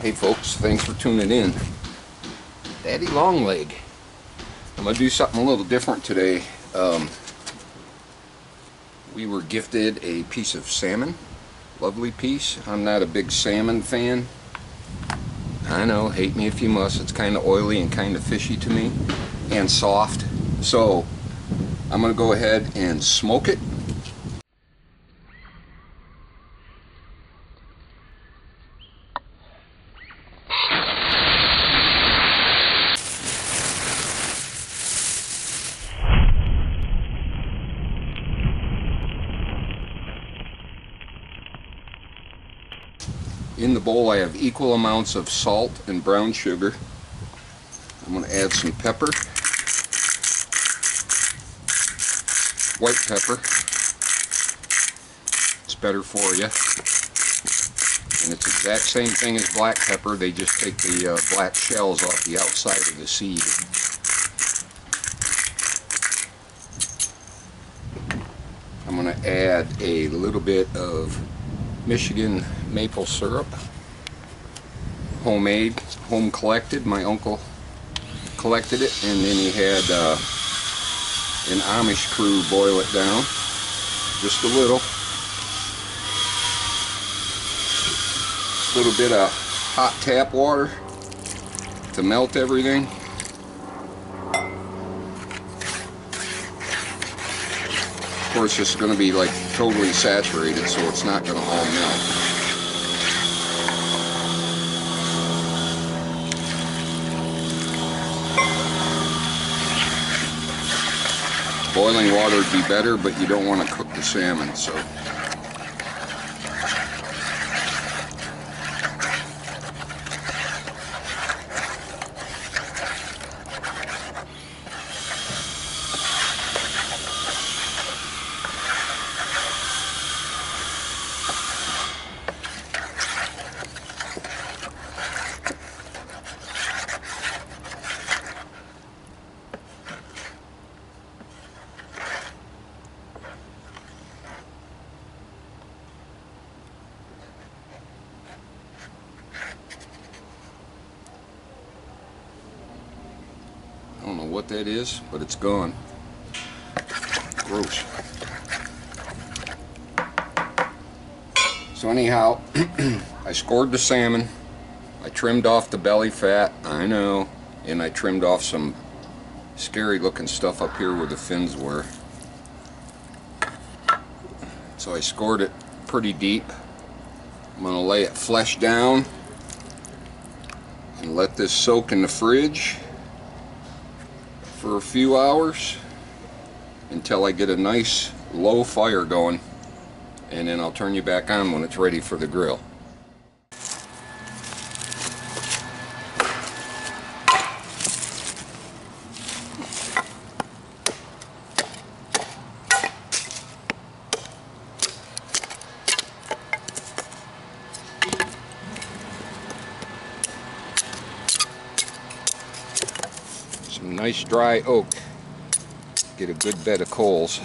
Hey folks, thanks for tuning in. Daddy Longleg. I'm going to do something a little different today. We were gifted a piece of salmon. Lovely piece. I'm not a big salmon fan. I know, hate me if you must. It's kind of oily and kind of fishy to me. And soft. So, I'm going to go ahead and smoke it. In the bowl I have equal amounts of salt and brown sugar. I'm going to add some pepper, white pepper. It's better for you. And it's the exact same thing as black pepper, they just take the black shells off the outside of the seed. I'm going to add a little bit of Michigan maple syrup, homemade, home collected. My uncle collected it, and then he had an Amish crew boil it down just a little bit of hot tap water to melt everything. Of course, it's going to be like totally saturated, so it's not going to all melt. Boiling water would be better, but you don't want to cook the salmon, so. I don't know what that is, but it's gone. Gross. So anyhow, I scored the salmon. I trimmed off the belly fat, I know, and I trimmed off some scary looking stuff up here where the fins were. So I scored it pretty deep. I'm going to lay it flesh down and let this soak in the fridge for a few hours until I get a nice low fire going, and then I'll turn you back on when it's ready for the grill. Some nice dry oak. Get a good bed of coals.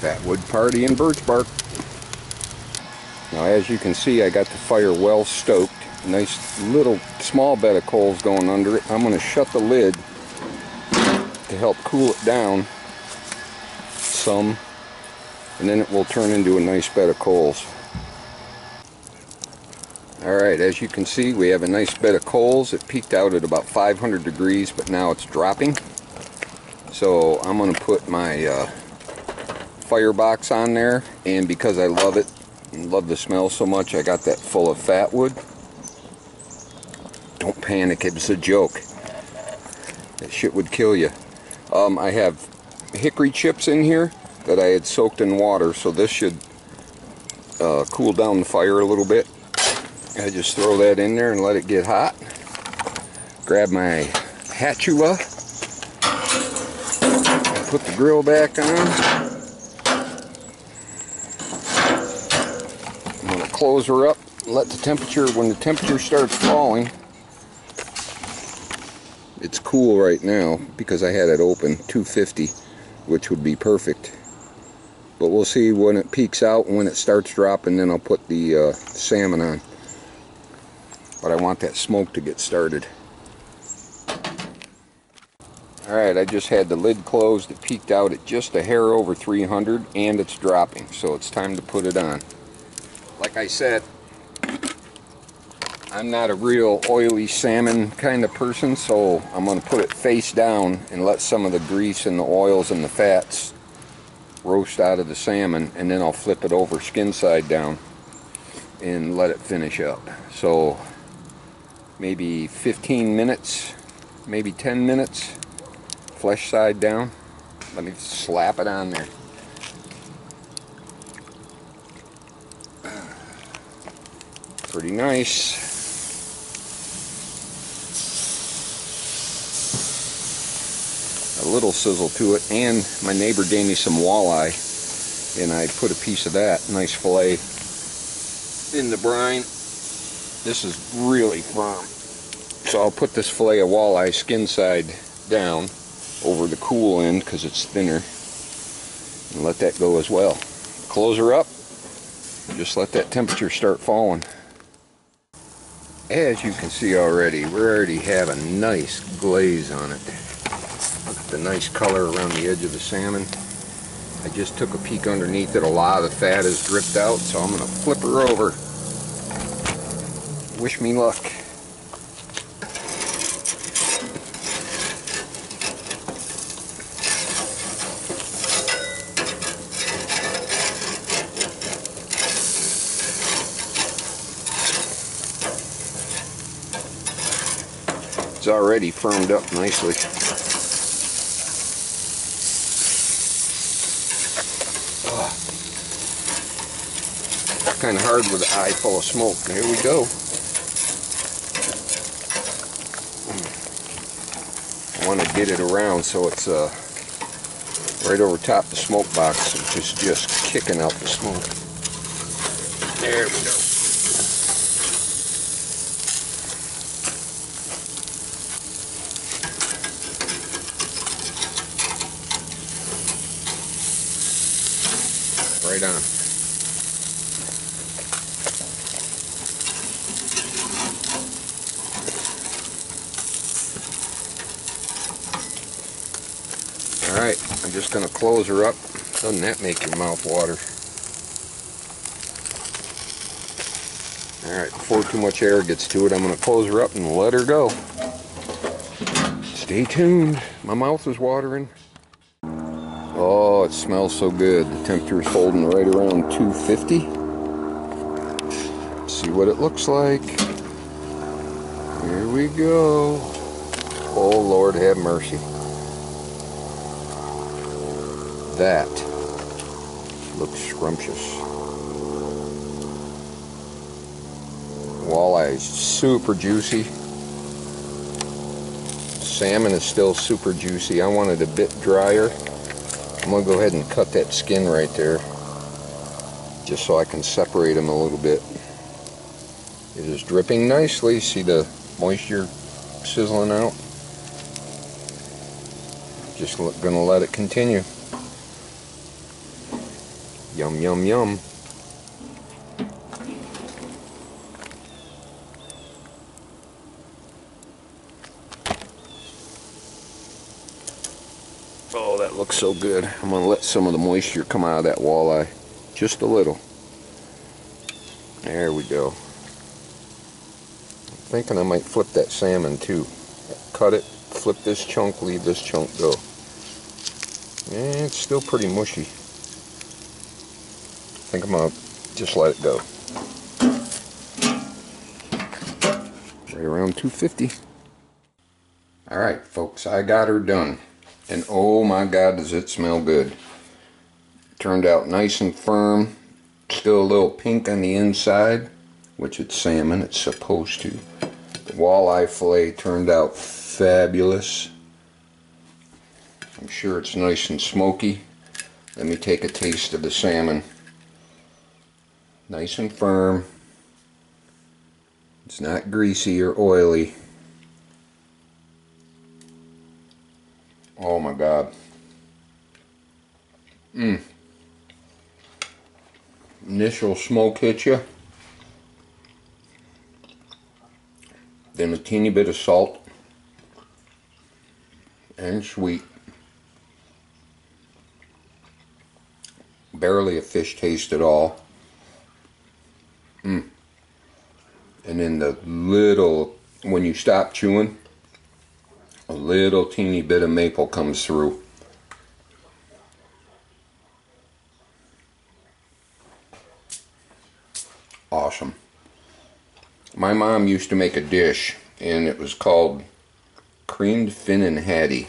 Fatwood party and birch bark. Now as you can see, I got the fire well stoked. Nice little small bed of coals going under it. I'm going to shut the lid to help cool it down some, and then it will turn into a nice bed of coals. Alright, as you can see, we have a nice bed of coals. It peaked out at about 500 degrees, but now it's dropping. So I'm going to put my firebox on there, and because I love it and love the smell so much, I got that full of fat wood. Don't panic, it was a joke. That shit would kill you. I have hickory chips in here that I had soaked in water, so this should cool down the fire a little bit. I just throw that in there and let it get hot. Grab my hatchula, put the grill back on. I'm going to close her up and let the temperature, when the temperature starts falling, it's cool right now because I had it open 250, which would be perfect. But we'll see when it peaks out and when it starts dropping, then I'll put the salmon on. But I want that smoke to get started. Alright, I just had the lid closed. It peaked out at just a hair over 300 and it's dropping, so it's time to put it on. Like I said, I'm not a real oily salmon kind of person, so I'm going to put it face down and let some of the grease and the oils and the fats roast out of the salmon, and then I'll flip it over skin side down and let it finish up. So maybe 15 minutes, maybe 10 minutes, flesh side down. Let me slap it on there. Pretty nice. A little sizzle to it, and my neighbor gave me some walleye, and I put a piece of that nice fillet in the brine. This is really firm, so I'll put this fillet of walleye skin side down over the cool end because it's thinner, and let that go as well. Close her up, just let that temperature start falling. As you can see already, we already have a nice glaze on it. Look at the nice color around the edge of the salmon. I just took a peek underneath it. A lot of the fat has dripped out, so I'm going to flip her over. Wish me luck. It's already firmed up nicely. Kind of hard with an eye full of smoke. Here we go. I want to get it around so it's right over top the smoke box, which is just kicking out the smoke. There we go. Right on. Alright, I'm just going to close her up. Doesn't that make your mouth water? Alright, before too much air gets to it, I'm going to close her up and let her go. Stay tuned. My mouth is watering. Oh, it smells so good. The temperature is holding right around 250. Let's see what it looks like. Here we go. Oh, Lord have mercy. That looks scrumptious. Walleye is super juicy. Salmon is still super juicy. I want it a bit drier. I'm going to go ahead and cut that skin right there, just so I can separate them a little bit. It is dripping nicely. See the moisture sizzling out? Just going to let it continue. Yum, yum, yum. Oh, that looks so good. I'm going to let some of the moisture come out of that walleye. Just a little. There we go. I'm thinking I might flip that salmon too. Cut it, flip this chunk, leave this chunk go. And it's still pretty mushy. I think I'm going to just let it go. Right around 250. Alright folks, I got her done. And oh my God, does it smell good. Turned out nice and firm. Still a little pink on the inside, which it's salmon, it's supposed to. The walleye fillet turned out fabulous. I'm sure it's nice and smoky. Let me take a taste of the salmon. Nice and firm. It's not greasy or oily. Oh my God. Initial smoke hit you. Then a teeny bit of salt and sweet. Barely a fish taste at all. And then the little, when you stop chewing, a little teeny bit of maple comes through. Awesome. My mom used to make a dish, and it was called creamed finnan haddie.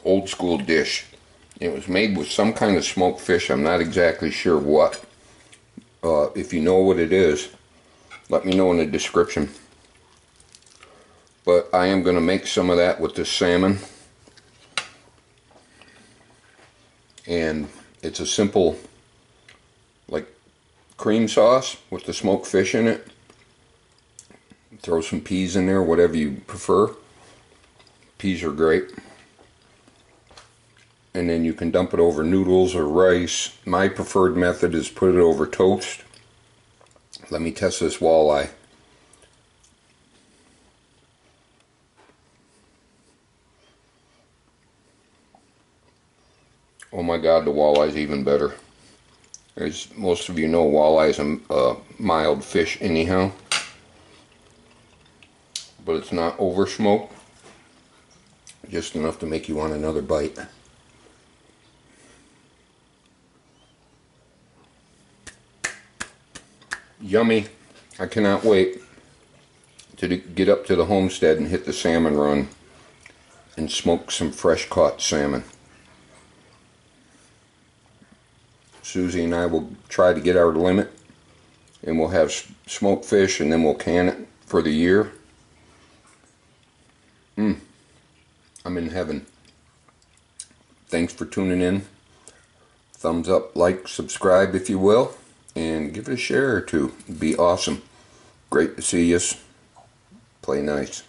Old school dish. It was made with some kind of smoked fish. I'm not exactly sure what. If you know what it is, let me know in the description. But I am going to make some of that with the salmon. And it's a simple, like, cream sauce with the smoked fish in it. Throw some peas in there, whatever you prefer. Peas are great. And then you can dump it over noodles or rice. My preferred method is put it over toast. Let me test this walleye. Oh my God, the walleye's even better. As most of you know, walleye's a mild fish anyhow. But it's not over smoked. Just enough to make you want another bite. Yummy. I cannot wait to get up to the homestead and hit the salmon run and smoke some fresh caught salmon. Susie and I will try to get our limit, and we'll have smoked fish, and then we'll can it for the year. I'm in heaven. Thanks for tuning in. Thumbs up, like, subscribe if you will, and give it a share or two. It'd be awesome. Great to see you. Play nice.